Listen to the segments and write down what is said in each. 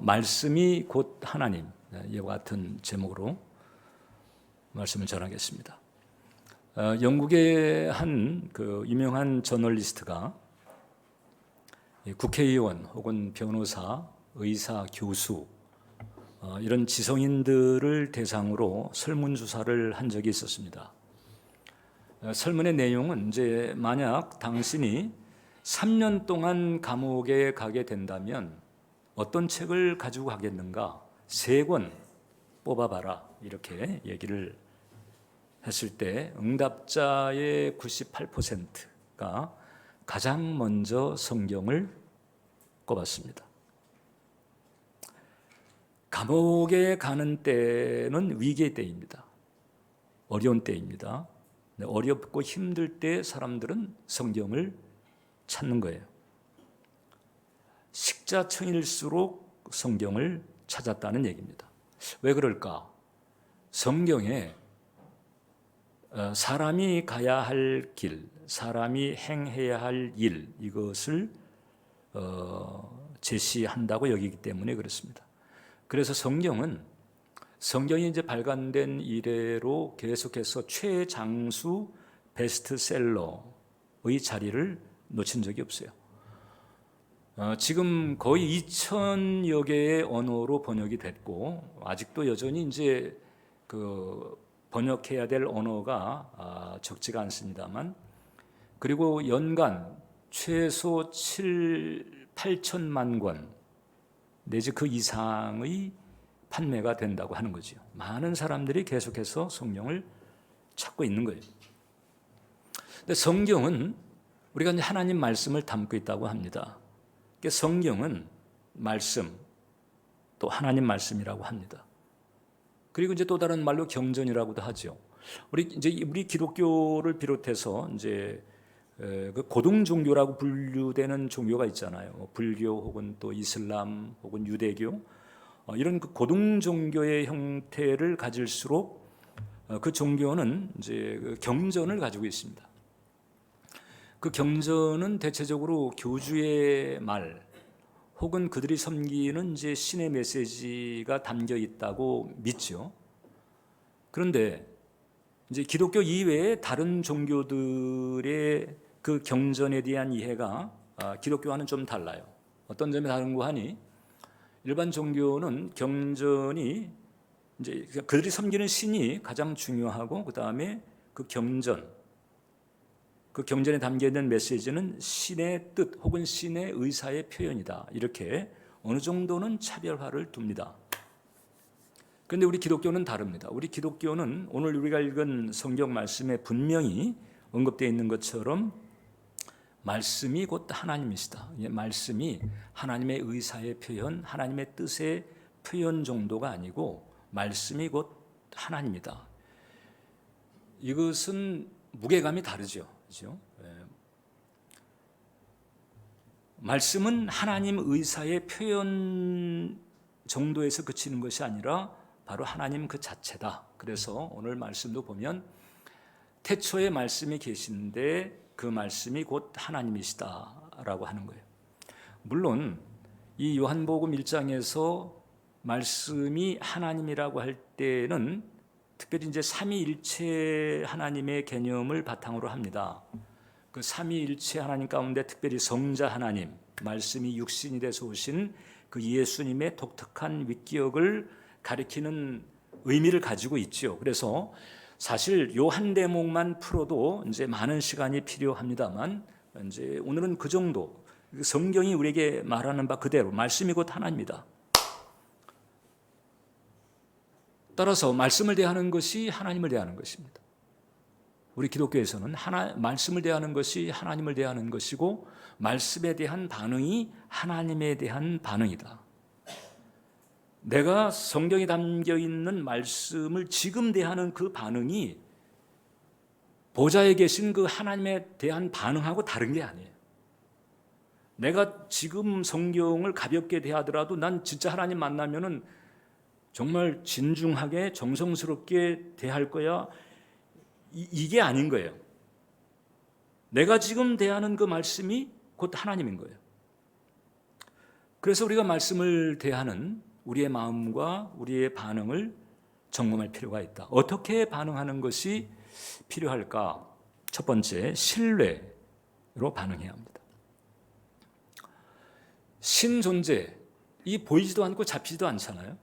말씀이 곧 하나님, 이와 같은 제목으로 말씀을 전하겠습니다. 영국의 한 유명한 저널리스트가 국회의원 혹은 변호사, 의사, 교수 이런 지성인들을 대상으로 설문조사를 한 적이 있었습니다. 설문의 내용은 이제 만약 당신이 3년 동안 감옥에 가게 된다면 어떤 책을 가지고 가겠는가? 3권 뽑아봐라, 이렇게 얘기를 했을 때 응답자의 98%가 가장 먼저 성경을 꼽았습니다. 감옥에 가는 때는 위기의 때입니다. 어려운 때입니다. 어렵고 힘들 때 사람들은 성경을 찾는 거예요. 식자청일수록 성경을 찾았다는 얘기입니다. 왜 그럴까? 성경에 사람이 가야 할 길, 사람이 행해야 할 일, 이것을 제시한다고 여기기 때문에 그렇습니다. 그래서 성경이 이제 발간된 이래로 계속해서 최장수 베스트셀러의 자리를 놓친 적이 없어요. 지금 거의 2,000여 개의 언어로 번역이 됐고, 아직도 여전히 이제 번역해야 될 언어가 적지가 않습니다만, 그리고 연간 최소 8천만 권 내지 그 이상의 판매가 된다고 하는 거죠. 많은 사람들이 계속해서 성경을 찾고 있는 거예요. 근데 성경은 우리가 이제 하나님 말씀을 담고 있다고 합니다. 그러니까 성경은 말씀, 또 하나님 말씀이라고 합니다. 그리고 이제 또 다른 말로 경전이라고도 하죠. 우리 기독교를 비롯해서 이제 그 고등 종교라고 분류되는 종교가 있잖아요. 불교 혹은 또 이슬람 혹은 유대교, 이런 그 고등 종교의 형태를 가질수록 그 종교는 이제 그 경전을 가지고 있습니다. 그 경전은 대체적으로 교주의 말 혹은 그들이 섬기는 이제 신의 메시지가 담겨 있다고 믿죠. 그런데 이제 기독교 이외의 다른 종교들의 그 경전에 대한 이해가 기독교와는 좀 달라요. 어떤 점이 다른가 하니, 일반 종교는 경전이 이제 그들이 섬기는 신이 가장 중요하고, 그 다음에 그 경전에 담겨 있는 메시지는 신의 뜻 혹은 신의 의사의 표현이다, 이렇게 어느 정도는 차별화를 둡니다. 그런데 우리 기독교는 다릅니다. 우리 기독교는 오늘 우리가 읽은 성경 말씀에 분명히 언급되어 있는 것처럼 말씀이 곧 하나님이시다. 말씀이 하나님의 의사의 표현, 하나님의 뜻의 표현 정도가 아니고 말씀이 곧 하나님이다. 이것은 무게감이 다르죠. 그렇죠? 말씀은 하나님 의사의 표현 정도에서 그치는 것이 아니라 바로 하나님 그 자체다. 그래서 오늘 말씀도 보면 태초에 말씀이 계신데 그 말씀이 곧 하나님이시다라고 하는 거예요. 물론 이 요한복음 1장에서 말씀이 하나님이라고 할 때는 특별히 이제 삼위일체 하나님의 개념을 바탕으로 합니다. 그 삼위일체 하나님 가운데 특별히 성자 하나님, 말씀이 육신이 돼서 오신 그 예수님의 독특한 위격을 가리키는 의미를 가지고 있죠. 그래서 사실 요 한 대목만 풀어도 이제 많은 시간이 필요합니다만, 이제 오늘은 그 정도, 성경이 우리에게 말하는 바 그대로 말씀이 곧 하나님이다. 따라서 말씀을 대하는 것이 하나님을 대하는 것입니다. 우리 기독교에서는 말씀을 대하는 것이 하나님을 대하는 것이고, 말씀에 대한 반응이 하나님에 대한 반응이다. 내가 성경에 담겨 있는 말씀을 지금 대하는 그 반응이 보좌에 계신 그 하나님에 대한 반응하고 다른 게 아니에요. 내가 지금 성경을 가볍게 대하더라도 난 진짜 하나님 만나면은 정말 진중하게 정성스럽게 대할 거야, 이게 아닌 거예요. 내가 지금 대하는 그 말씀이 곧 하나님인 거예요. 그래서 우리가 말씀을 대하는 우리의 마음과 우리의 반응을 점검할 필요가 있다. 어떻게 반응하는 것이 필요할까? 첫 번째, 신뢰로 반응해야 합니다. 신존재, 이 보이지도 않고 잡히지도 않잖아요.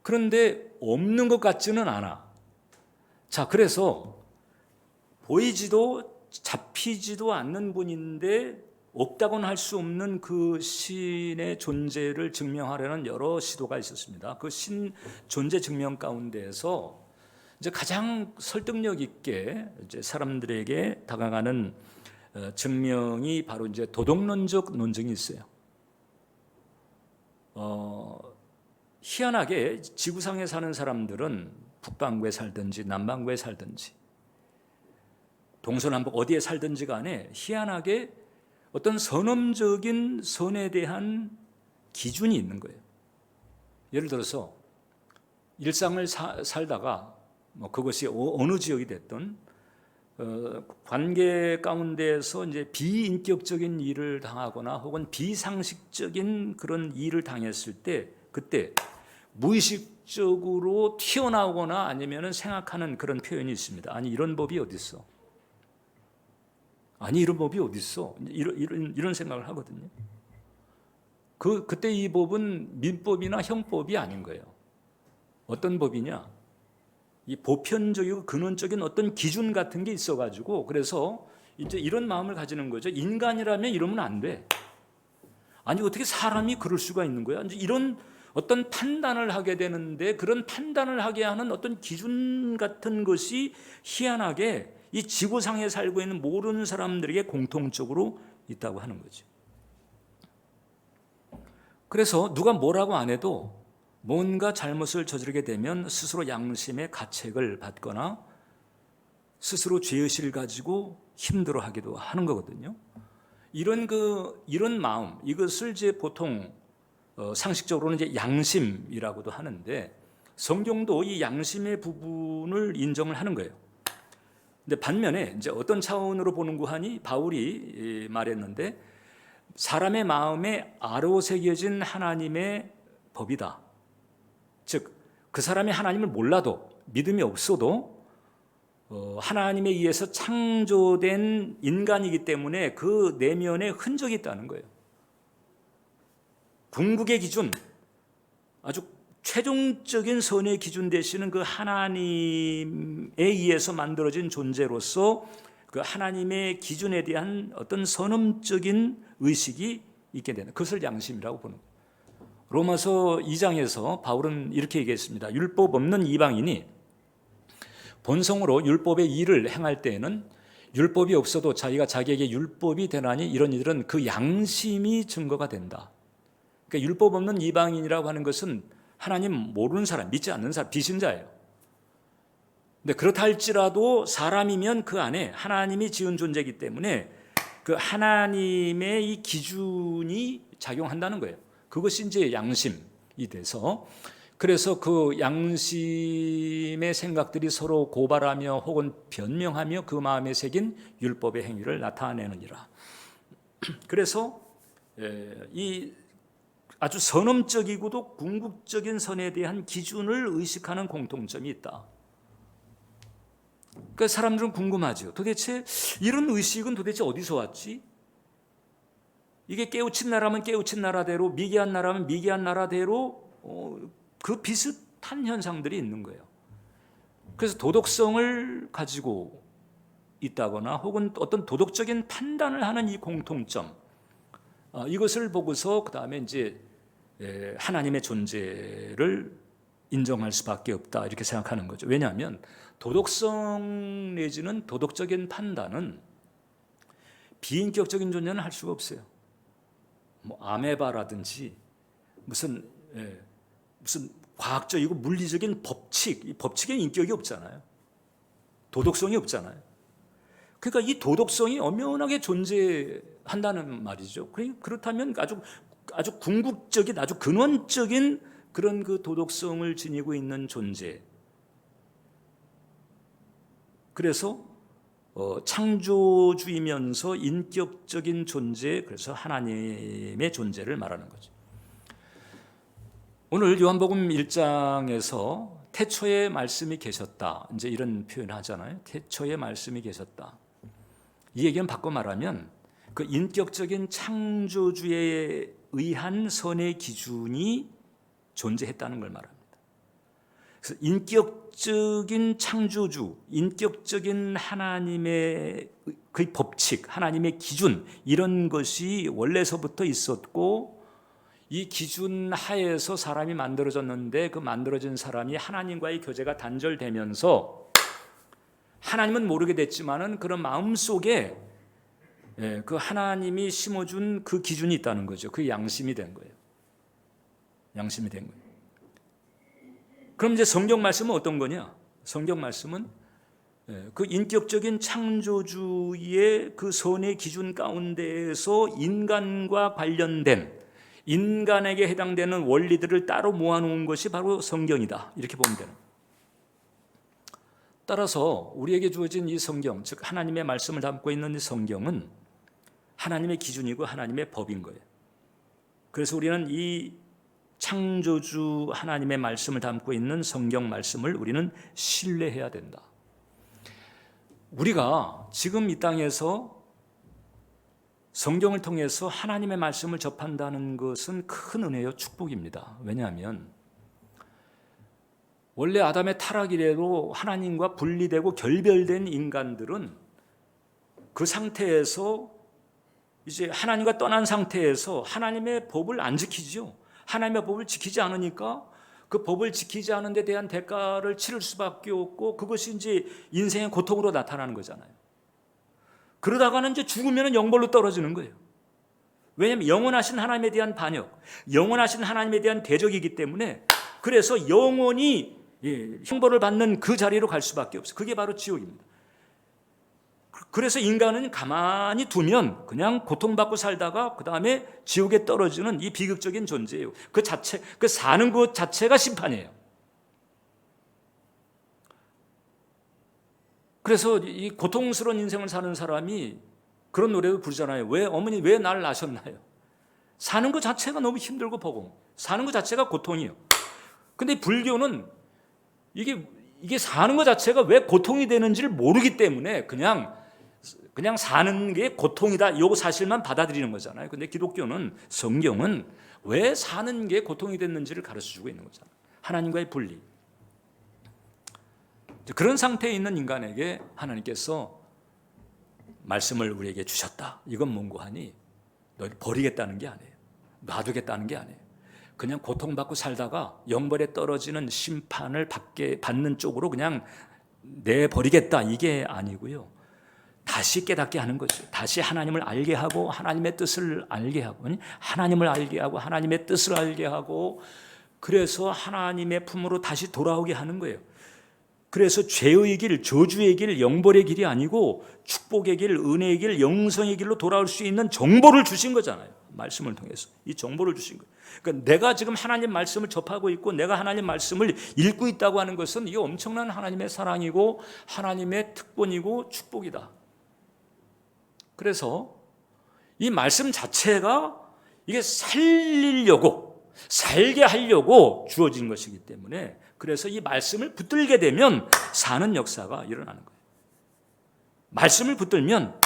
그런데 없는 것 같지는 않아. 자, 그래서 보이지도 잡히지도 않는 분인데 없다고는 할 수 없는 그 신의 존재를 증명하려는 여러 시도가 있었습니다. 그 신 존재 증명 가운데에서 이제 가장 설득력 있게 이제 사람들에게 다가가는 증명이 바로 이제 도덕론적 논증이 있어요. 희한하게 지구상에 사는 사람들은 북반구에 살든지 남반구에 살든지 동서남북 어디에 살든지 간에 희한하게 어떤 선언적인 선에 대한 기준이 있는 거예요. 예를 들어서 일상을 살다가 뭐 그것이 어느 지역이 됐든 관계 가운데서 이제 비인격적인 일을 당하거나 혹은 비상식적인 그런 일을 당했을 때 그때 무의식적으로 튀어나오거나 아니면은 생각하는 그런 표현이 있습니다. 아니 이런 법이 어디 있어? 아니 이런 법이 어디 있어? 이런 생각을 하거든요. 그때 이 법은 민법이나 형법이 아닌 거예요. 어떤 법이냐? 이 보편적이고 근원적인 어떤 기준 같은 게 있어가지고 그래서 이제 이런 마음을 가지는 거죠. 인간이라면 이러면 안 돼. 아니 어떻게 사람이 그럴 수가 있는 거야? 이제 이런 어떤 판단을 하게 되는데 그런 판단을 하게 하는 어떤 기준 같은 것이 희한하게 이 지구상에 살고 있는 모든 사람들에게 공통적으로 있다고 하는 거죠. 그래서 누가 뭐라고 안 해도 뭔가 잘못을 저지르게 되면 스스로 양심의 가책을 받거나 스스로 죄의식을 가지고 힘들어하기도 하는 거거든요. 이런 마음, 이것을 이제 보통 상식적으로는 이제 양심이라고도 하는데 성경도 이 양심의 부분을 인정을 하는 거예요. 근데 반면에 이제 어떤 차원으로 보는고 하니 바울이 말했는데 사람의 마음에 아로새겨진 하나님의 법이다. 즉, 그 사람이 하나님을 몰라도 믿음이 없어도 하나님에 의해서 창조된 인간이기 때문에 그 내면에 흔적이 있다는 거예요. 궁극의 기준, 아주 최종적인 선의 기준 되시는 그 하나님에 의해서 만들어진 존재로서 그 하나님의 기준에 대한 어떤 선언적인 의식이 있게 되는 그것을 양심이라고 보는 거예요. 로마서 2장에서 바울은 이렇게 얘기했습니다. 율법 없는 이방인이 본성으로 율법의 일을 행할 때에는 율법이 없어도 자기가 자기에게 율법이 되나니 이런 이들은 그 양심이 증거가 된다. 그러니까 율법 없는 이방인이라고 하는 것은 하나님 모르는 사람, 믿지 않는 사람, 비신자예요. 근데 그렇다 할지라도 사람이면 그 안에 하나님이 지은 존재이기 때문에 그 하나님의 이 기준이 작용한다는 거예요. 그것이 이제 양심이 돼서 그래서 그 양심의 생각들이 서로 고발하며 혹은 변명하며 그 마음에 새긴 율법의 행위를 나타내느니라. 그래서 이 아주 선언적이고도 궁극적인 선에 대한 기준을 의식하는 공통점이 있다. 그러니까 사람들은 궁금하죠. 도대체 이런 의식은 도대체 어디서 왔지? 이게 깨우친 나라면 깨우친 나라대로, 미개한 나라면 미개한 나라대로 그 비슷한 현상들이 있는 거예요. 그래서 도덕성을 가지고 있다거나 혹은 어떤 도덕적인 판단을 하는 이 공통점, 이것을 보고서 그 다음에 이제 하나님의 존재를 인정할 수밖에 없다 이렇게 생각하는 거죠. 왜냐하면 도덕성 내지는 도덕적인 판단은 비인격적인 존재는 할 수가 없어요. 뭐 아메바라든지 무슨 과학적이고 물리적인 법칙, 이 법칙에 인격이 없잖아요. 도덕성이 없잖아요. 그러니까 이 도덕성이 엄연하게 존재한다는 말이죠. 그렇다면 아주 궁극적인, 아주 근원적인 그런 그 도덕성을 지니고 있는 존재. 그래서 창조주이면서 인격적인 존재, 그래서 하나님의 존재를 말하는 거죠. 오늘 요한복음 1장에서 태초에 말씀이 계셨다, 이제 이런 표현 하잖아요. 태초에 말씀이 계셨다. 이 얘기는 바꿔 말하면 그 인격적인 창조주에 의한 선의 기준이 존재했다는 걸 말합니다. 그래서 인격적인 창조주, 인격적인 하나님의 그 법칙, 하나님의 기준, 이런 것이 원래서부터 있었고, 이 기준 하에서 사람이 만들어졌는데 그 만들어진 사람이 하나님과의 교제가 단절되면서 하나님은 모르게 됐지만은 그런 마음속에 그 하나님이 심어준 그 기준이 있다는 거죠. 그 양심이 된 거예요. 양심이 된 거예요. 그럼 이제 성경 말씀은 어떤 거냐? 성경 말씀은 그 인격적인 창조주의 그 선의 기준 가운데에서 인간과 관련된, 인간에게 해당되는 원리들을 따로 모아놓은 것이 바로 성경이다, 이렇게 보면 되는 거예요. 따라서 우리에게 주어진 이 성경, 즉 하나님의 말씀을 담고 있는 이 성경은 하나님의 기준이고 하나님의 법인 거예요. 그래서 우리는 이 창조주 하나님의 말씀을 담고 있는 성경 말씀을 우리는 신뢰해야 된다. 우리가 지금 이 땅에서 성경을 통해서 하나님의 말씀을 접한다는 것은 큰 은혜요, 축복입니다. 왜냐하면 원래 아담의 타락 이래로 하나님과 분리되고 결별된 인간들은 그 상태에서 이제 하나님과 떠난 상태에서 하나님의 법을 안 지키죠. 하나님의 법을 지키지 않으니까 그 법을 지키지 않은 데 대한 대가를 치를 수밖에 없고, 그것이 이제 인생의 고통으로 나타나는 거잖아요. 그러다가는 이제 죽으면 영벌로 떨어지는 거예요. 왜냐하면 영원하신 하나님에 대한 반역, 영원하신 하나님에 대한 대적이기 때문에, 그래서 영원히 형벌을 받는 그 자리로 갈 수밖에 없어요. 그게 바로 지옥입니다. 그래서 인간은 가만히 두면 그냥 고통받고 살다가 그 다음에 지옥에 떨어지는 이 비극적인 존재예요. 그 자체, 그 사는 것 자체가 심판이에요. 그래서 이 고통스러운 인생을 사는 사람이 그런 노래도 부르잖아요. 왜 어머니 왜 나를 낳으셨나요? 사는 것 자체가 너무 힘들고 버거워. 사는 것 자체가 고통이에요. 근데 불교는 이게 사는 것 자체가 왜 고통이 되는지를 모르기 때문에 그냥 사는 게 고통이다, 이 사실만 받아들이는 거잖아요. 근데 기독교는, 성경은 왜 사는 게 고통이 됐는지를 가르쳐주고 있는 거잖아요. 하나님과의 분리. 그런 상태에 있는 인간에게 하나님께서 말씀을 우리에게 주셨다. 이건 뭔고 하니 너를 버리겠다는 게 아니에요. 놔두겠다는 게 아니에요. 그냥 고통받고 살다가 영벌에 떨어지는 심판을 받는 쪽으로 그냥 내버리겠다, 이게 아니고요. 다시 깨닫게 하는 거죠. 다시 하나님을 알게 하고 하나님의 뜻을 알게 하고, 하나님을 알게 하고 하나님의 뜻을 알게 하고, 그래서 하나님의 품으로 다시 돌아오게 하는 거예요. 그래서 죄의 길, 저주의 길, 영벌의 길이 아니고 축복의 길, 은혜의 길, 영성의 길로 돌아올 수 있는 정보를 주신 거잖아요. 말씀을 통해서 이 정보를 주신 거예요. 그러니까 내가 지금 하나님 말씀을 접하고 있고 내가 하나님 말씀을 읽고 있다고 하는 것은 이게 엄청난 하나님의 사랑이고 하나님의 특권이고 축복이다. 그래서 이 말씀 자체가 이게 살리려고, 살게 하려고 주어진 것이기 때문에, 그래서 이 말씀을 붙들게 되면 사는 역사가 일어나는 거예요. 말씀을 붙들면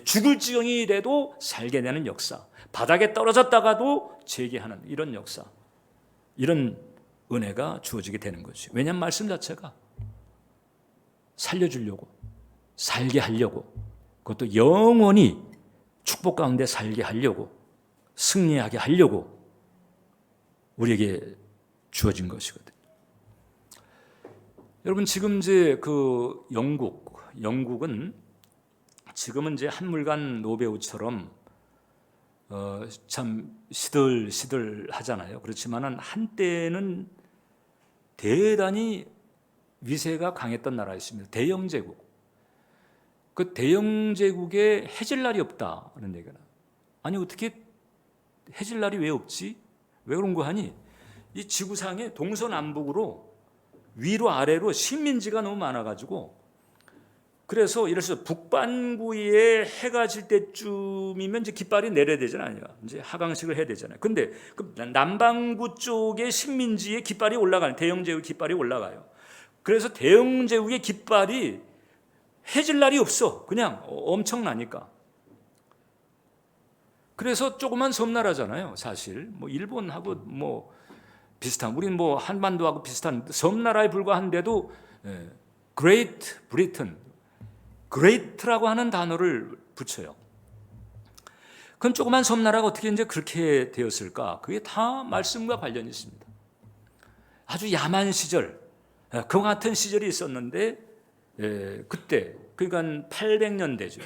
죽을지경이 돼도 살게 되는 역사, 바닥에 떨어졌다가도 재기하는 이런 역사, 이런 은혜가 주어지게 되는 거죠. 왜냐하면 말씀 자체가 살려주려고, 살게 하려고, 그것도 영원히 축복 가운데 살게 하려고, 승리하게 하려고 우리에게 주어진 것이거든요. 여러분, 지금 이제 그 영국은 지금은 이제 한물간 노배우처럼 참 시들시들하잖아요. 그렇지만은 한때는 대단히 위세가 강했던 나라였습니다. 대영제국. 그 대영제국에 해질 날이 없다는 얘기가 나요. 아니 어떻게 해질 날이 왜 없지? 왜 그런 거 하니? 이 지구상에 동서남북으로 위로 아래로 식민지가 너무 많아가지고 그래서 예를 들어서 북반구에 해가 질 때쯤이면 이제 깃발이 내려야 되잖아요. 이제 하강식을 해야 되잖아요. 근데 그 남반구 쪽에 식민지에 깃발이 올라가요. 대영제국 깃발이 올라가요. 그래서 대영제국의 깃발이 해질 날이 없어. 그냥 엄청나니까. 그래서 조그만 섬나라잖아요. 사실 뭐 일본하고 뭐 비슷한, 우리는 뭐 한반도하고 비슷한 섬나라에 불과한데도 Great Britain, Great라고 하는 단어를 붙여요. 그럼 조그만 섬나라가 어떻게 이제 그렇게 되었을까? 그게 다 말씀과 관련이 있습니다. 아주 야만 시절, 그 같은 시절이 있었는데 그때 그러니까 800년대죠.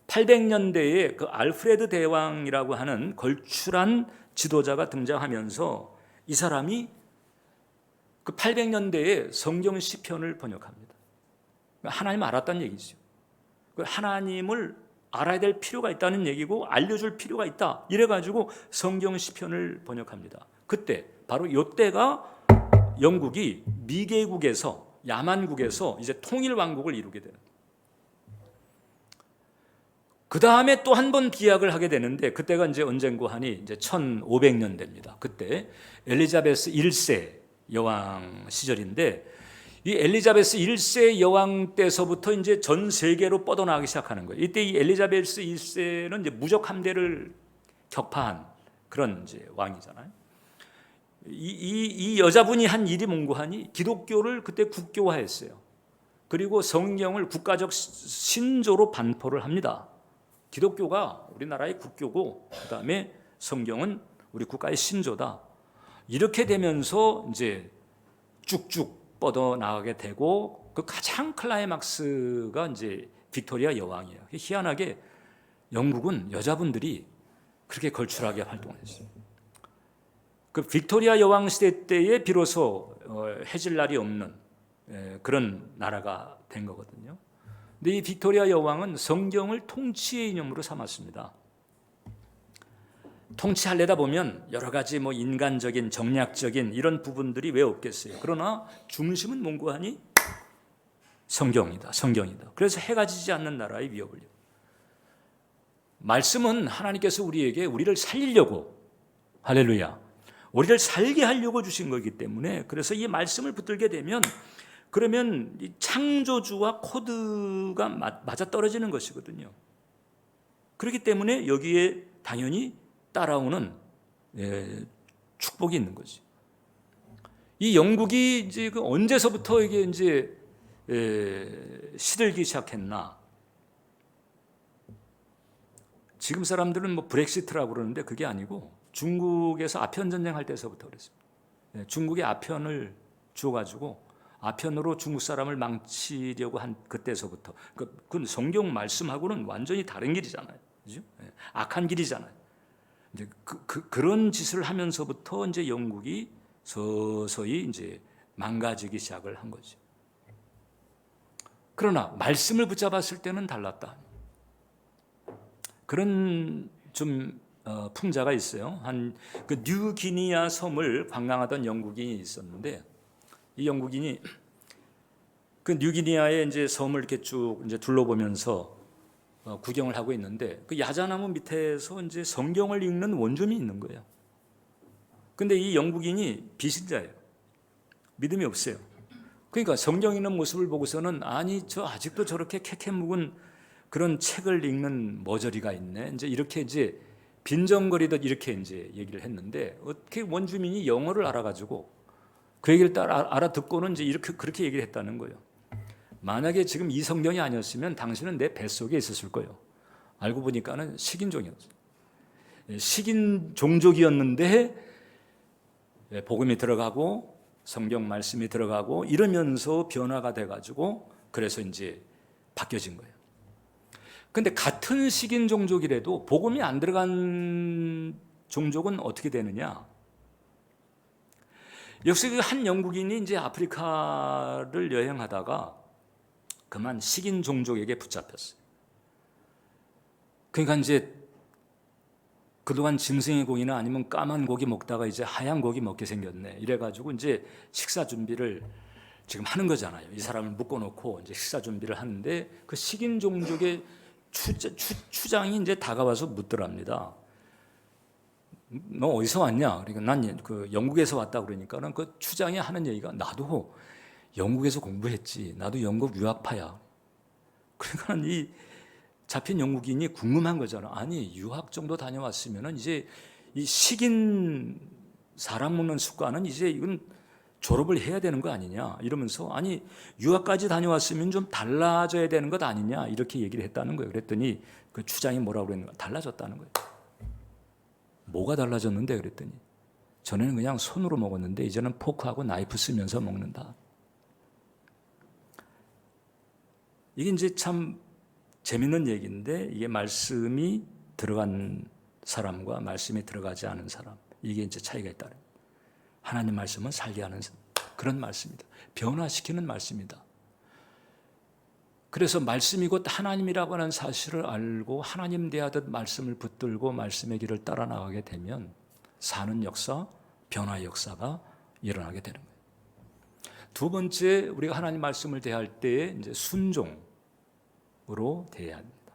800년대에 그 알프레드 대왕이라고 하는 걸출한 지도자가 등장하면서 이 사람이 그 800년대에 성경 시편을 번역합니다. 하나님 알았다는 얘기죠. 하나님을 알아야 될 필요가 있다는 얘기고 알려줄 필요가 있다. 이래가지고 성경 시편을 번역합니다. 그때 바로 이때가 영국이 미개국에서 야만국에서 이제 통일 왕국을 이루게 되는. 그 다음에 또 한 번 비약을 하게 되는데 그때가 이제 언젠고 하니 이제 1500년대입니다. 그때 엘리자베스 1세 여왕 시절인데 이 엘리자베스 1세 여왕 때서부터 이제 전 세계로 뻗어나가기 시작하는 거예요. 이때 이 엘리자베스 1세는 이제 무적 함대를 격파한 그런 이제 왕이잖아요. 이 여자분이 한 일이 뭔고 하니 기독교를 그때 국교화했어요. 그리고 성경을 국가적 신조로 반포를 합니다. 기독교가 우리나라의 국교고 그다음에 성경은 우리 국가의 신조다. 이렇게 되면서 이제 쭉쭉 뻗어나가게 되고 그 가장 클라이막스가 이제 빅토리아 여왕이에요. 희한하게 영국은 여자분들이 그렇게 걸출하게 활동했어요. 그 빅토리아 여왕 시대 때에 비로소 해질 날이 없는 그런 나라가 된 거거든요. 근데 이 빅토리아 여왕은 성경을 통치의 이념으로 삼았습니다. 통치하려다 보면 여러 가지 뭐 인간적인 정략적인 이런 부분들이 왜 없겠어요. 그러나 중심은 뭔고 하니 성경이다. 성경이다. 그래서 해가 지지 않는 나라의 위협을. 말씀은 하나님께서 우리를 살리려고, 할렐루야, 우리를 살게 하려고 주신 거기 때문에 그래서 이 말씀을 붙들게 되면 그러면 이 창조주와 코드가 맞아떨어지는 것이거든요. 그렇기 때문에 여기에 당연히 따라오는 축복이 있는 거지. 이 영국이 이제 그 언제서부터 이게 이제 시들기 시작했나? 지금 사람들은 뭐 브렉시트라고 그러는데 그게 아니고 중국에서 아편 전쟁 할 때서부터 그랬습니다. 중국에 아편을 주어가지고 아편으로 중국 사람을 망치려고 한 그때서부터 그 성경 말씀하고는 완전히 다른 길이잖아요, 그죠? 악한 길이잖아요. 이제 그런 짓을 하면서부터 이제 영국이 서서히 이제 망가지기 시작을 한 거죠. 그러나 말씀을 붙잡았을 때는 달랐다. 그런 좀 풍자가 있어요. 한 그 뉴기니아 섬을 관광하던 영국인이 있었는데 이 영국인이 그 뉴기니아의 이제 섬을 이렇게 쭉 이제 둘러보면서 구경을 하고 있는데 그 야자나무 밑에서 이제 성경을 읽는 원룸이 있는 거예요. 근데 이 영국인이 비신자예요. 믿음이 없어요. 그러니까 성경 읽는 모습을 보고서는 아니 저 아직도 저렇게 캐캐 묵은 그런 책을 읽는 머저리가 있네. 이제 이렇게 이제 빈정거리듯 이렇게 이제 얘기를 했는데 어떻게 원주민이 영어를 알아가지고 그 얘기를 따라 알아듣고는 이제 이렇게 그렇게 얘기를 했다는 거예요. 만약에 지금 이 성경이 아니었으면 당신은 내 뱃속에 있었을 거예요. 알고 보니까는 식인종이었어요. 식인 종족이었는데 복음이 들어가고 성경 말씀이 들어가고 이러면서 변화가 돼가지고 그래서 이제 바뀌어진 거예요. 근데 같은 식인 종족이라도 복음이 안 들어간 종족은 어떻게 되느냐? 역시 그 한 영국인이 이제 아프리카를 여행하다가 그만 식인 종족에게 붙잡혔어요. 그러니까 이제 그동안 짐승의 고기나 아니면 까만 고기 먹다가 이제 하얀 고기 먹게 생겼네. 이래가지고 이제 식사 준비를 지금 하는 거잖아요. 이 사람을 묶어놓고 이제 식사 준비를 하는데 그 식인 종족의 추장이 이제 다가와서 묻더랍니다. 너 어디서 왔냐? 그러니까 난 그 영국에서 왔다 그러니까는 그 추장이 하는 얘기가 나도 영국에서 공부했지. 나도 영국 유학파야. 그러니까 이 잡힌 영국인이 궁금한 거잖아. 아니 유학 정도 다녀왔으면은 이제 이 식인 사람 먹는 습관은 이제 이건 졸업을 해야 되는 거 아니냐 이러면서 아니 유학까지 다녀왔으면 좀 달라져야 되는 것 아니냐 이렇게 얘기를 했다는 거예요. 그랬더니 그 추장이 뭐라고 그랬는가? 달라졌다는 거예요. 뭐가 달라졌는데 그랬더니 전에는 그냥 손으로 먹었는데 이제는 포크하고 나이프 쓰면서 먹는다. 이게 이제 참 재밌는 얘기인데 이게 말씀이 들어간 사람과 말씀이 들어가지 않은 사람 이게 이제 차이가 있다. 하나님 말씀은 살게 하는 그런 말씀이다. 변화시키는 말씀이다. 그래서 말씀이 곧 하나님이라고 하는 사실을 알고 하나님 대하듯 말씀을 붙들고 말씀의 길을 따라 나가게 되면 사는 역사, 변화의 역사가 일어나게 되는 거예요. 두 번째, 우리가 하나님 말씀을 대할 때 이제 순종으로 대해야 합니다.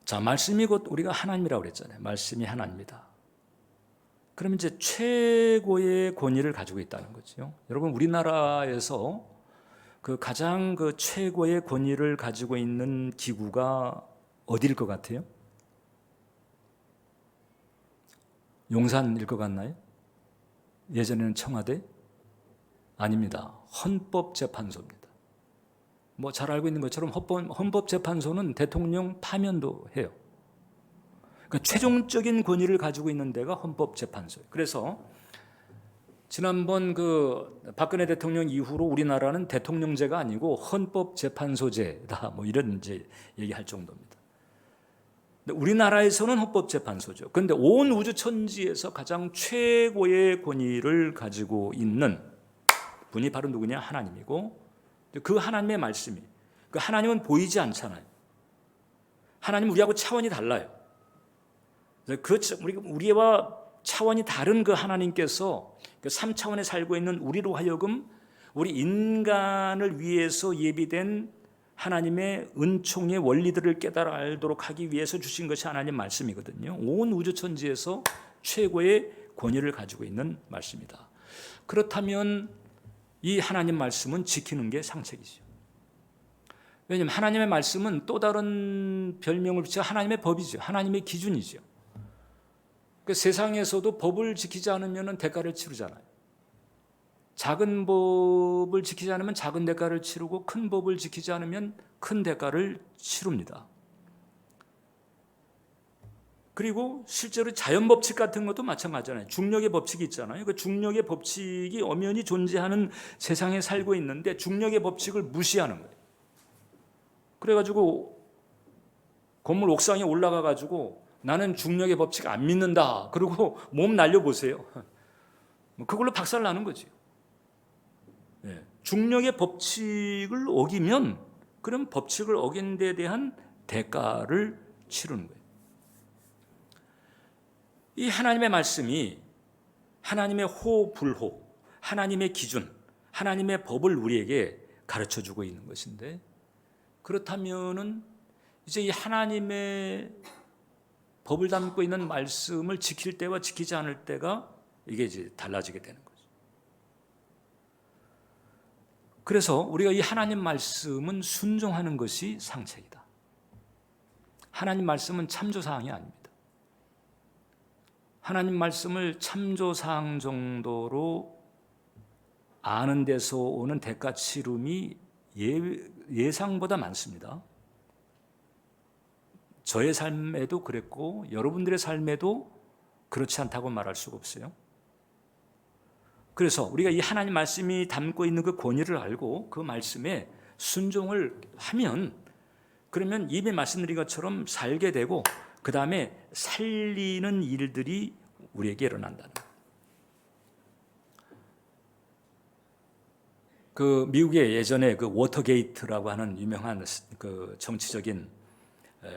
자, 말씀이 곧 우리가 하나님이라고 그랬잖아요. 말씀이 하나님이다. 그러면 이제 최고의 권위를 가지고 있다는 거죠. 여러분, 우리나라에서 그 가장 그 최고의 권위를 가지고 있는 기구가 어디일 것 같아요? 용산일 것 같나요? 예전에는 청와대? 아닙니다. 헌법재판소입니다. 뭐 잘 알고 있는 것처럼 헌법재판소는 대통령 파면도 해요. 그러니까 최종적인 권위를 가지고 있는 데가 헌법재판소예요. 그래서 지난번 그 박근혜 대통령 이후로 우리나라는 대통령제가 아니고 헌법재판소제다 뭐 이런 이제 얘기할 정도입니다. 근데 우리나라에서는 헌법재판소죠. 그런데 온 우주 천지에서 가장 최고의 권위를 가지고 있는 분이 바로 누구냐? 하나님이고 그 하나님의 말씀이 그 하나님은 보이지 않잖아요. 하나님은 우리하고 차원이 달라요. 우리와 차원이 다른 그 하나님께서 그 3차원에 살고 있는 우리로 하여금 우리 인간을 위해서 예비된 하나님의 은총의 원리들을 깨달아 알도록 하기 위해서 주신 것이 하나님 말씀이거든요. 온 우주천지에서 최고의 권위를 가지고 있는 말씀이다. 그렇다면 이 하나님 말씀은 지키는 게 상책이죠. 왜냐하면 하나님의 말씀은 또 다른 별명을 붙여 하나님의 법이죠. 하나님의 기준이죠. 그 세상에서도 법을 지키지 않으면 대가를 치르잖아요. 작은 법을 지키지 않으면 작은 대가를 치르고 큰 법을 지키지 않으면 큰 대가를 치릅니다. 그리고 실제로 자연 법칙 같은 것도 마찬가지잖아요. 중력의 법칙이 있잖아요. 그 중력의 법칙이 엄연히 존재하는 세상에 살고 있는데 중력의 법칙을 무시하는 거예요. 그래가지고 건물 옥상에 올라가가지고 나는 중력의 법칙 안 믿는다. 그리고 몸 날려보세요. 그걸로 박살 나는 거지. 중력의 법칙을 어기면 그럼 법칙을 어긴 데 대한 대가를 치르는 거예요. 이 하나님의 말씀이 하나님의 호불호, 하나님의 기준, 하나님의 법을 우리에게 가르쳐주고 있는 것인데 그렇다면은 이제 이 하나님의 법을 담고 있는 말씀을 지킬 때와 지키지 않을 때가 이게 이제 달라지게 되는 거죠. 그래서 우리가 이 하나님 말씀은 순종하는 것이 상책이다. 하나님 말씀은 참조사항이 아닙니다. 하나님 말씀을 참조사항 정도로 아는 데서 오는 대가 치름이 예상보다 많습니다. 저의 삶에도 그랬고 여러분들의 삶에도 그렇지 않다고 말할 수가 없어요. 그래서 우리가 이 하나님 말씀이 담고 있는 그 권위를 알고 그 말씀에 순종을 하면 그러면 이미 말씀드린 것처럼 살게 되고 그 다음에 살리는 일들이 우리에게 일어난다는 거예요. 그 미국의 예전에 그 워터게이트라고 하는 유명한 그 정치적인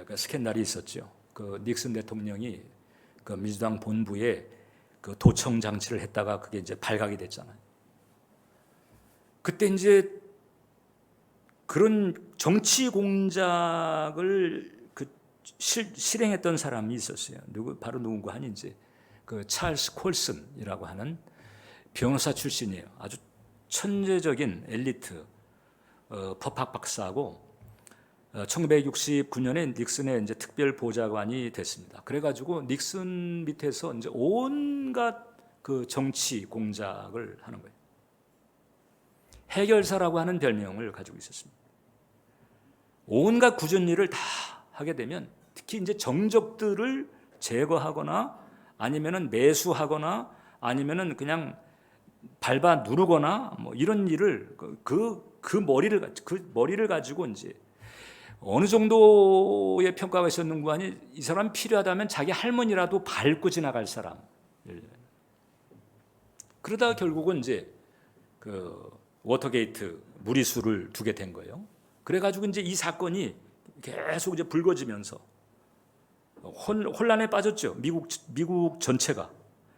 그 스캔들이 있었죠. 그 닉슨 대통령이 그 민주당 본부에 그 도청 장치를 했다가 그게 이제 발각이 됐잖아요. 그때 이제 그런 정치 공작을 실행했던 사람이 있었어요. 바로 누군가 하니 이제 그 찰스 콜슨이라고 하는 변호사 출신이에요. 아주 천재적인 엘리트 법학 박사하고 1969년에 닉슨의 이제 특별 보좌관이 됐습니다. 그래가지고 닉슨 밑에서 이제 온갖 그 정치 공작을 하는 거예요. 해결사라고 하는 별명을 가지고 있었습니다. 온갖 굳은 일을 다 하게 되면 특히 이제 정적들을 제거하거나 아니면은 매수하거나 아니면은 그냥 밟아 누르거나 뭐 이런 일을 그 머리를 가지고 이제 어느 정도의 평가가 있었는가 하니 이 사람 필요하다면 자기 할머니라도 밟고 지나갈 사람. 그러다가 결국은 이제 그 워터게이트 무리수를 두게 된 거예요. 그래가지고 이제 이 사건이 계속 이제 불거지면서 혼란에 빠졌죠. 미국 전체가.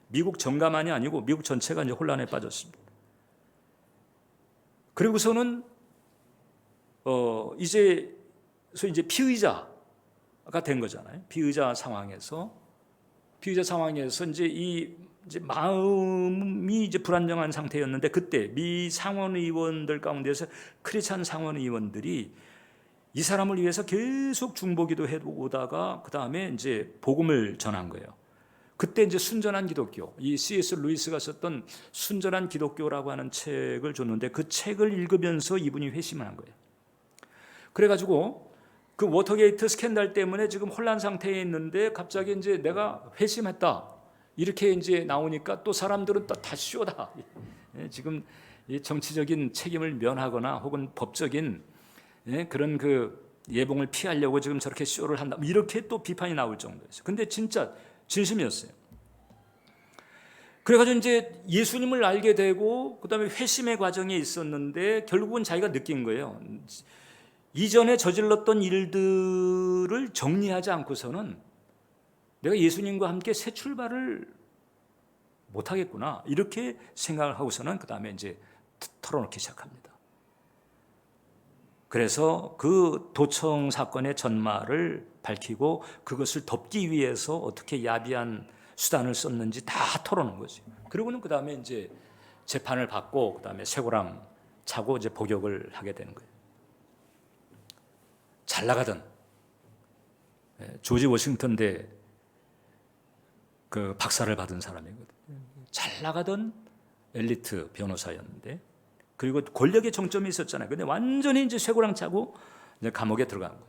미국 정가만이 아니고 미국 전체가 이제 혼란에 빠졌습니다. 그리고서는 이제 피의자가 된 거잖아요. 피의자 상황에서 이제 마음이 이제 불안정한 상태였는데 그때 미 상원 의원들 가운데서 크리스찬 상원 의원들이 이 사람을 위해서 계속 중보기도 해오다가 그 다음에 이제 복음을 전한 거예요. 그때 이제 순전한 기독교, 이 C.S. 루이스가 썼던 순전한 기독교라고 하는 책을 줬는데 그 책을 읽으면서 이분이 회심을 한 거예요. 그래가지고 그 워터게이트 스캔들 때문에 지금 혼란 상태에 있는데 갑자기 이제 내가 회심했다 이렇게 이제 나오니까 또 사람들은 다 쇼다. 지금 이 정치적인 책임을 면하거나 혹은 법적인 그런 그 예봉을 피하려고 지금 저렇게 쇼를 한다. 이렇게 또 비판이 나올 정도였어요. 근데 진짜 진심이었어요. 그래가지고 이제 예수님을 알게 되고 그다음에 회심의 과정에 있었는데 결국은 자기가 느낀 거예요. 이전에 저질렀던 일들을 정리하지 않고서는 내가 예수님과 함께 새 출발을 못하겠구나 이렇게 생각을 하고서는 그 다음에 이제 털어놓기 시작합니다. 그래서 그 도청 사건의 전말을 밝히고 그것을 덮기 위해서 어떻게 야비한 수단을 썼는지 다 털어놓은 거죠. 그리고는 그 다음에 이제 재판을 받고 그 다음에 쇠고랑 차고 이제 복역을 하게 되는 거예요. 잘 나가던 조지 워싱턴 대 그 박사를 받은 사람이거든요. 잘 나가던 엘리트 변호사였는데 그리고 권력의 정점이 있었잖아요. 근데 완전히 이제 쇠고랑 차고 이제 감옥에 들어간 거예요.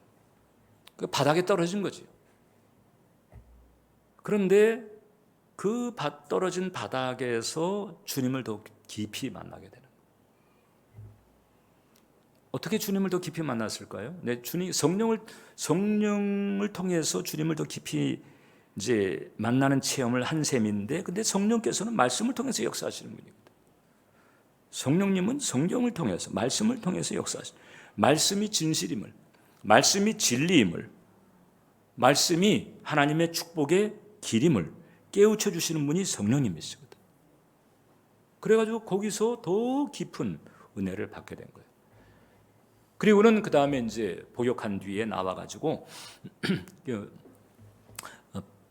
그 바닥에 떨어진 거죠. 그런데 그 떨어진 바닥에서 주님을 더 깊이 만나게 되는 거예요. 어떻게 주님을 더 깊이 만났을까요? 성령을 통해서 주님을 더 깊이 이제 만나는 체험을 한 셈인데, 근데 성령께서는 말씀을 통해서 역사하시는 분이거든요. 성령님은 성경을 통해서, 말씀을 통해서 역사하시는, 말씀이 진실임을, 말씀이 진리임을, 말씀이 하나님의 축복의 길임을 깨우쳐 주시는 분이 성령님이시거든요. 그래가지고 거기서 더 깊은 은혜를 받게 된 거예요. 그리고는 그 다음에 이제 복역한 뒤에 나와가지고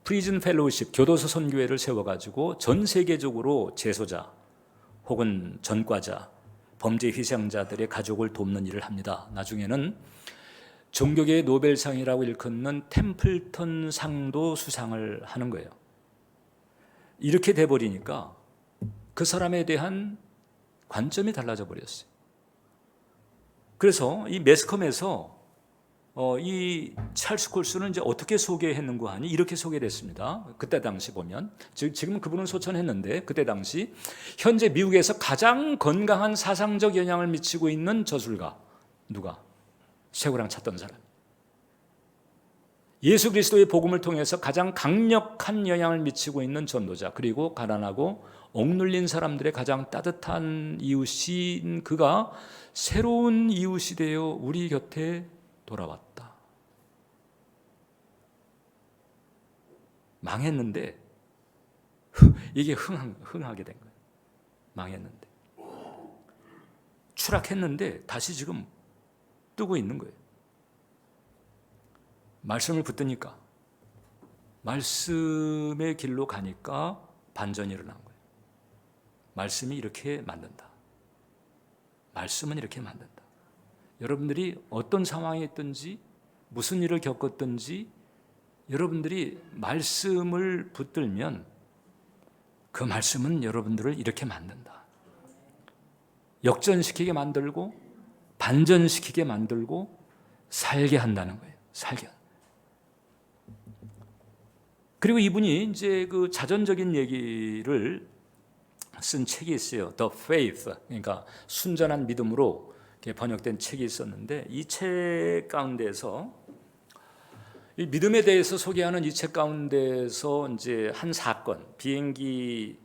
프리즌 펠로우십 교도소 선교회를 세워가지고 전 세계적으로 재소자 혹은 전과자, 범죄 희생자들의 가족을 돕는 일을 합니다. 나중에는 종교계의 노벨상이라고 일컫는 템플턴 상도 수상을 하는 거예요. 이렇게 돼버리니까 그 사람에 대한 관점이 달라져 버렸어요. 그래서 이 매스컴에서 이 찰스 콜슨은 이제 어떻게 소개했는가 하니 이렇게 소개됐습니다. 그때 당시 보면 지금 그분은 소천했는데 그때 당시 현재 미국에서 가장 건강한 사상적 영향을 미치고 있는 저술가 누가? 쇠고랑 찼던 사람. 예수 그리스도의 복음을 통해서 가장 강력한 영향을 미치고 있는 전도자, 그리고 가난하고 억눌린 사람들의 가장 따뜻한 이웃인 그가 새로운 이웃이 되어 우리 곁에 돌아왔다. 망했는데 이게 흥하게 된 거예요. 망했는데 추락했는데 다시 지금 뜨고 있는 거예요. 말씀을 붙드니까, 말씀의 길로 가니까 반전이 일어난 거예요. 말씀이 이렇게 만든다. 말씀은 이렇게 만든다. 여러분들이 어떤 상황에 있든지 무슨 일을 겪었든지 여러분들이 말씀을 붙들면 그 말씀은 여러분들을 이렇게 만든다. 역전시키게 만들고 반전시키게 만들고 살게 한다는 거예요. 살게. 그리고 이분이 이제 그 자전적인 얘기를 쓴 책이 있어요. The Faith, 그러니까 순전한 믿음으로 번역된 책이 있었는데 이 책 가운데서 이 믿음에 대해서 소개하는 이 책 가운데서 이제 한 사건, 비행기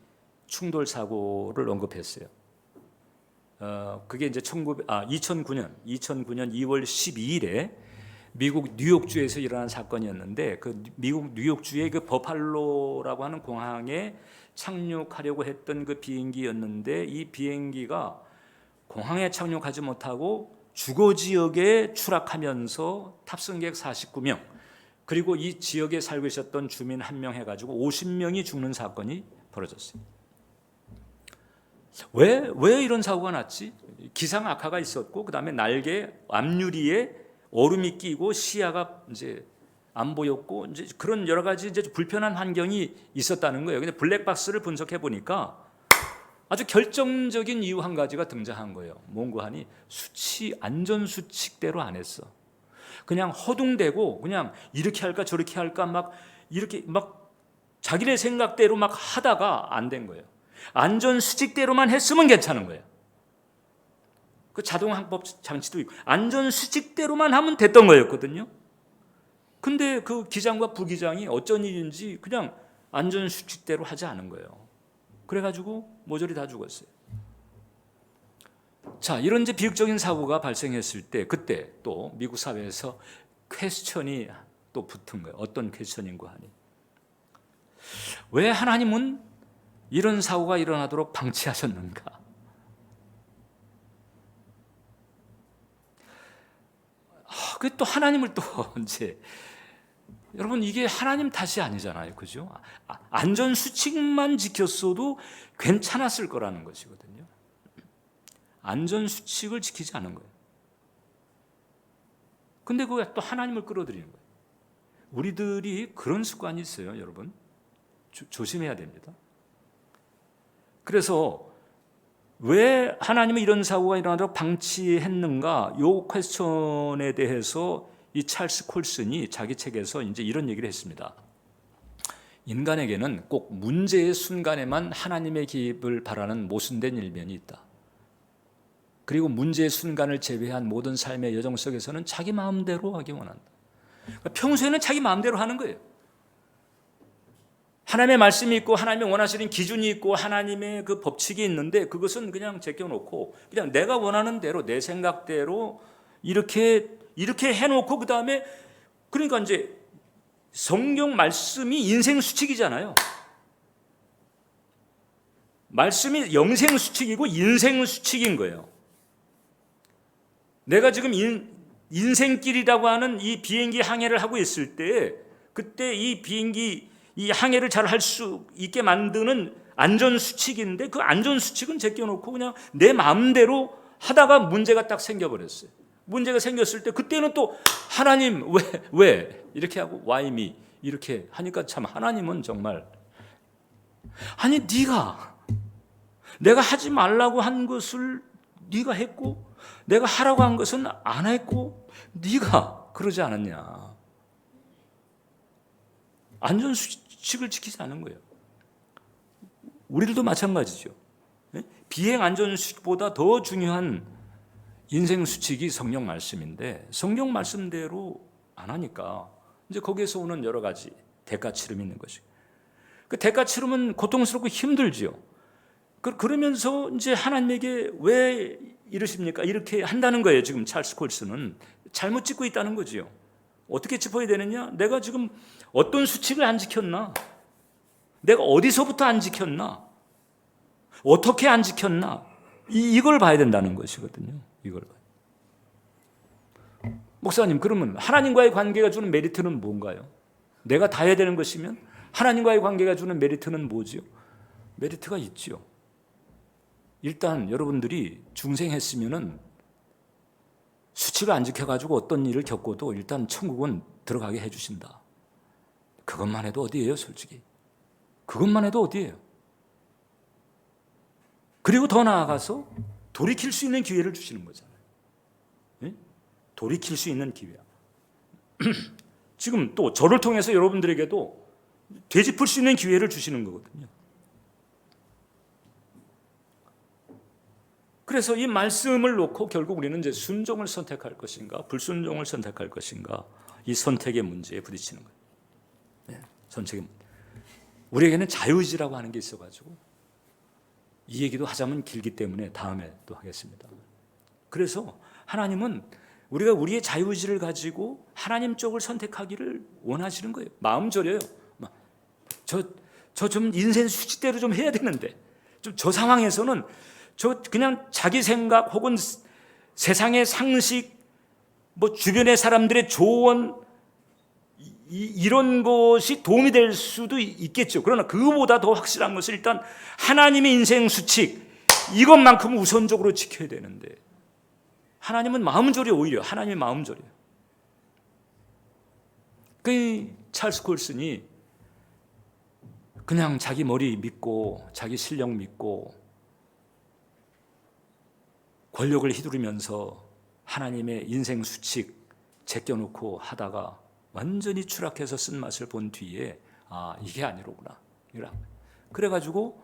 충돌 사고를 언급했어요. 그게 이제 2009년 2월 12일에 미국 뉴욕주에서 일어난 사건이었는데 그 미국 뉴욕주의 그 버팔로라고 하는 공항에 착륙하려고 했던 그 비행기였는데 이 비행기가 공항에 착륙하지 못하고 주거 지역에 추락하면서 탑승객 49명 그리고 이 지역에 살고 있었던 주민 1명 해가지고 50명이 죽는 사건이 벌어졌어요. 왜 이런 사고가 났지? 기상 악화가 있었고 그 다음에 날개 앞유리에 얼음이 끼고 시야가 이제 안 보였고 이제 그런 여러 가지 이제 불편한 환경이 있었다는 거예요. 근데 블랙박스를 분석해 보니까 아주 결정적인 이유 한 가지가 등장한 거예요. 뭔가 하니 안전 수칙대로 안 했어. 그냥 허둥대고 그냥 이렇게 할까 저렇게 할까 막 이렇게 막 자기네 생각대로 막 하다가 안 된 거예요. 안전 수칙대로만 했으면 괜찮은 거예요. 그 자동 항법 장치도 있고 안전 수칙대로만 하면 됐던 거였거든요. 근데 그 기장과 부기장이 어쩐 일인지 그냥 안전 수칙대로 하지 않은 거예요. 그래가지고 모조리 다 죽었어요. 자, 이런 이제 비극적인 사고가 발생했을 때 그때 또 미국 사회에서 퀘스천이 또 붙은 거예요. 어떤 퀘스천인가 하니 왜 하나님은 이런 사고가 일어나도록 방치하셨는가? 그 또 하나님을 또 이제 여러분 이게 하나님 탓이 아니잖아요, 그죠? 안전 수칙만 지켰어도 괜찮았을 거라는 것이거든요. 안전 수칙을 지키지 않은 거예요. 근데 그거 또 하나님을 끌어들이는 거예요. 우리들이 그런 습관이 있어요, 여러분. 조심해야 됩니다. 그래서 왜 하나님은 이런 사고가 일어나도록 방치했는가? 요 퀘스천에 대해서 이 찰스 콜슨이 자기 책에서 이제 이런 얘기를 했습니다. 인간에게는 꼭 문제의 순간에만 하나님의 개입을 바라는 모순된 일면이 있다. 그리고 문제의 순간을 제외한 모든 삶의 여정 속에서는 자기 마음대로 하기 원한다. 그러니까 평소에는 자기 마음대로 하는 거예요. 하나님의 말씀이 있고 하나님의 원하시는 기준이 있고 하나님의 그 법칙이 있는데 그것은 그냥 제껴놓고 그냥 내가 원하는 대로 내 생각대로 이렇게 해놓고 그 다음에 그러니까 이제 성경 말씀이 인생 수칙이잖아요. 말씀이 영생 수칙이고 인생 수칙인 거예요. 내가 지금 인생길이라고 하는 이 비행기 항해를 하고 있을 때 그때 이 비행기 이 항해를 잘 할 수 있게 만드는 안전수칙인데 그 안전수칙은 제껴놓고 그냥 내 마음대로 하다가 문제가 딱 생겨버렸어요. 문제가 생겼을 때 그때는 또 하나님 왜 이렇게 하고 why me 이렇게 하니까 참 하나님은 정말 아니 내가 하지 말라고 한 것을 네가 했고 내가 하라고 한 것은 안 했고 네가 그러지 않았냐. 안전수칙을 지키지 않은 거예요. 우리들도 마찬가지죠. 비행 안전수칙보다 더 중요한 인생 수칙이 성경 말씀인데 성경 말씀대로 안 하니까 이제 거기에서 오는 여러 가지 대가 치름이 있는 것이죠. 그 대가 치름은 고통스럽고 힘들죠. 그러면서 이제 하나님에게 왜 이러십니까? 이렇게 한다는 거예요. 지금 찰스 콜슨은 잘못 짚고 있다는 거죠. 어떻게 짚어야 되느냐? 내가 지금 어떤 수칙을 안 지켰나? 내가 어디서부터 안 지켰나? 어떻게 안 지켰나? 이걸 봐야 된다는 것이거든요. 이걸 봐요. 목사님, 그러면 하나님과의 관계가 주는 메리트는 뭔가요? 내가 다 해야 되는 것이면 하나님과의 관계가 주는 메리트는 뭐지요? 메리트가 있지요. 일단 여러분들이 중생했으면은 수치가 안 지켜가지고 어떤 일을 겪어도 일단 천국은 들어가게 해주신다. 그것만 해도 어디예요, 솔직히? 그것만 해도 어디예요? 그리고 더 나아가서 돌이킬 수 있는 기회를 주시는 거잖아요. 예? 돌이킬 수 있는 기회. 지금 또 저를 통해서 여러분들에게도 되짚을 수 있는 기회를 주시는 거거든요. 그래서 이 말씀을 놓고 결국 우리는 이제 순종을 선택할 것인가, 불순종을 선택할 것인가, 이 선택의 문제에 부딪히는 거예요. 네, 선택의 문제. 우리에게는 자유의지라고 하는 게 있어가지고 이 얘기도 하자면 길기 때문에 다음에 또 하겠습니다. 그래서 하나님은 우리가 우리의 자유의지를 가지고 하나님 쪽을 선택하기를 원하시는 거예요. 마음 졸여요. 저 좀 인생 수치대로 좀 해야 되는데, 좀 저 상황에서는 저 그냥 자기 생각 혹은 세상의 상식, 뭐 주변의 사람들의 조언, 이런 것이 도움이 될 수도 있겠죠. 그러나 그거보다 더 확실한 것은 일단 하나님의 인생 수칙, 이것만큼 우선적으로 지켜야 되는데, 하나님은 마음 졸여. 오히려 하나님의 마음 졸여. 그 찰스 콜슨이 그냥 자기 머리 믿고 자기 실력 믿고 권력을 휘두르면서 하나님의 인생 수칙 제껴놓고 하다가 완전히 추락해서 쓴맛을 본 뒤에 이게 아니로구나. 그래가지고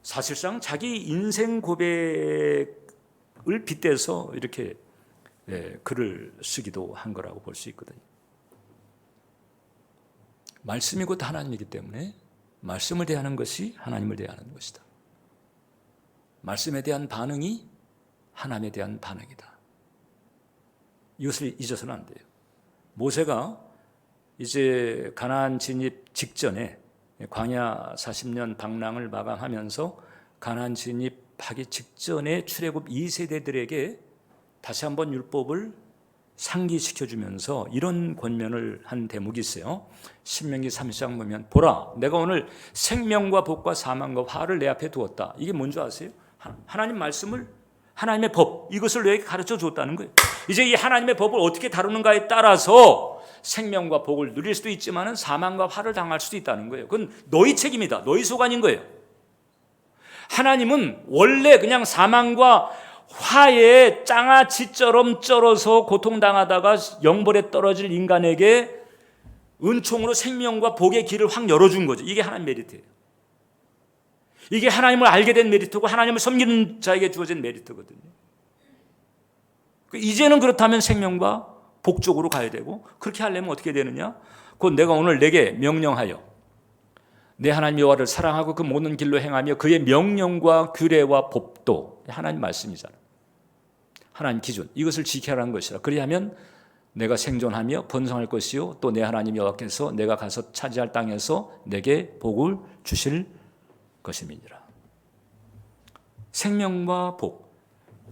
사실상 자기 인생 고백을 빗대서 이렇게 글을 쓰기도 한 거라고 볼 수 있거든요. 말씀이 곧 하나님이기 때문에 말씀을 대하는 것이 하나님을 대하는 것이다. 말씀에 대한 반응이 하나님에 대한 반응이다. 이것을 잊어서는 안 돼요. 모세가 이제 가나안 진입 직전에 광야 40년 방랑을 마감하면서 가나안 진입하기 직전에 출애굽 2세대들에게 다시 한번 율법을 상기시켜주면서 이런 권면을 한 대목이 있어요. 신명기 30장 보면 보라, 내가 오늘 생명과 복과 사망과 화를 내 앞에 두었다. 이게 뭔지 아세요? 하나님 말씀을, 하나님의 법, 이것을 너에게 가르쳐 줬다는 거예요. 이제 이 하나님의 법을 어떻게 다루는가에 따라서 생명과 복을 누릴 수도 있지만 사망과 화를 당할 수도 있다는 거예요. 그건 너희 책임이다. 너희 소관인 거예요. 하나님은 원래 그냥 사망과 화에 장아찌처럼 쩔어서 고통당하다가 영벌에 떨어질 인간에게 은총으로 생명과 복의 길을 확 열어준 거죠. 이게 하나님 메리트예요. 이게 하나님을 알게 된 메리트고 하나님을 섬기는 자에게 주어진 메리트거든요. 이제는 그렇다면 생명과 복 쪽으로 가야 되고, 그렇게 하려면 어떻게 되느냐? 곧 내가 오늘 내게 명령하여 내 하나님 여호와를 사랑하고 그 모든 길로 행하며 그의 명령과 규례와 법도, 하나님 말씀이잖아요. 하나님 기준, 이것을 지켜라는 것이라. 그리하면 내가 생존하며 번성할 것이요 또 내 하나님 여호와께서 내가 가서 차지할 땅에서 내게 복을 주실 것임이니라. 생명과 복,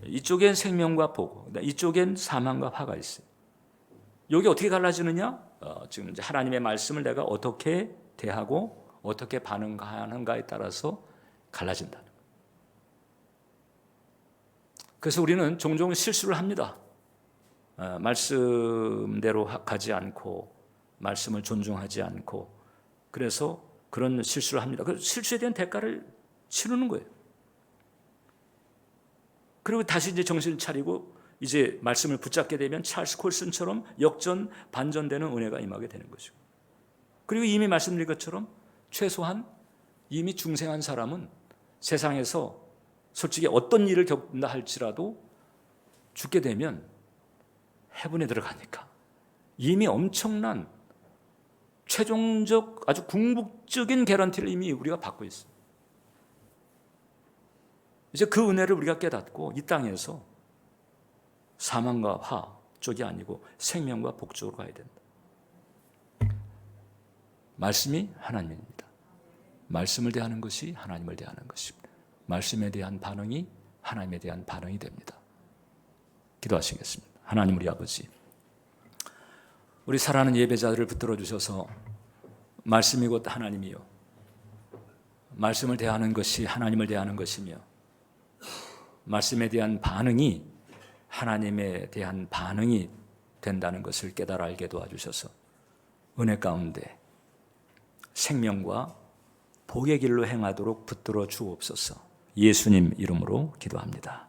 이쪽엔 생명과 복, 이쪽엔 사망과 화가 있어요. 여기 어떻게 갈라지느냐? 지금 이제 하나님의 말씀을 내가 어떻게 대하고 어떻게 반응하는가에 따라서 갈라진다. 그래서 우리는 종종 실수를 합니다. 말씀대로 가지 않고 말씀을 존중하지 않고, 그래서 그런 실수를 합니다. 그 실수에 대한 대가를 치르는 거예요. 그리고 다시 이제 정신을 차리고 이제 말씀을 붙잡게 되면 찰스 콜슨처럼 역전 반전되는 은혜가 임하게 되는 것이고, 그리고 이미 말씀드린 것처럼 최소한 이미 중생한 사람은 세상에서 솔직히 어떤 일을 겪는다 할지라도 죽게 되면 해분에 들어가니까 이미 엄청난 최종적 아주 궁극적인 개런티를 이미 우리가 받고 있어요. 이제 그 은혜를 우리가 깨닫고 이 땅에서 사망과 화 쪽이 아니고 생명과 복 쪽으로 가야 된다. 말씀이 하나님입니다. 말씀을 대하는 것이 하나님을 대하는 것입니다. 말씀에 대한 반응이 하나님에 대한 반응이 됩니다. 기도하시겠습니다. 하나님 우리 아버지, 우리 사랑하는 예배자들을 붙들어 주셔서 말씀이 곧 하나님이요, 말씀을 대하는 것이 하나님을 대하는 것이며 말씀에 대한 반응이 하나님에 대한 반응이 된다는 것을 깨달아 알게 도와주셔서 은혜 가운데 생명과 복의 길로 행하도록 붙들어 주옵소서. 예수님 이름으로 기도합니다.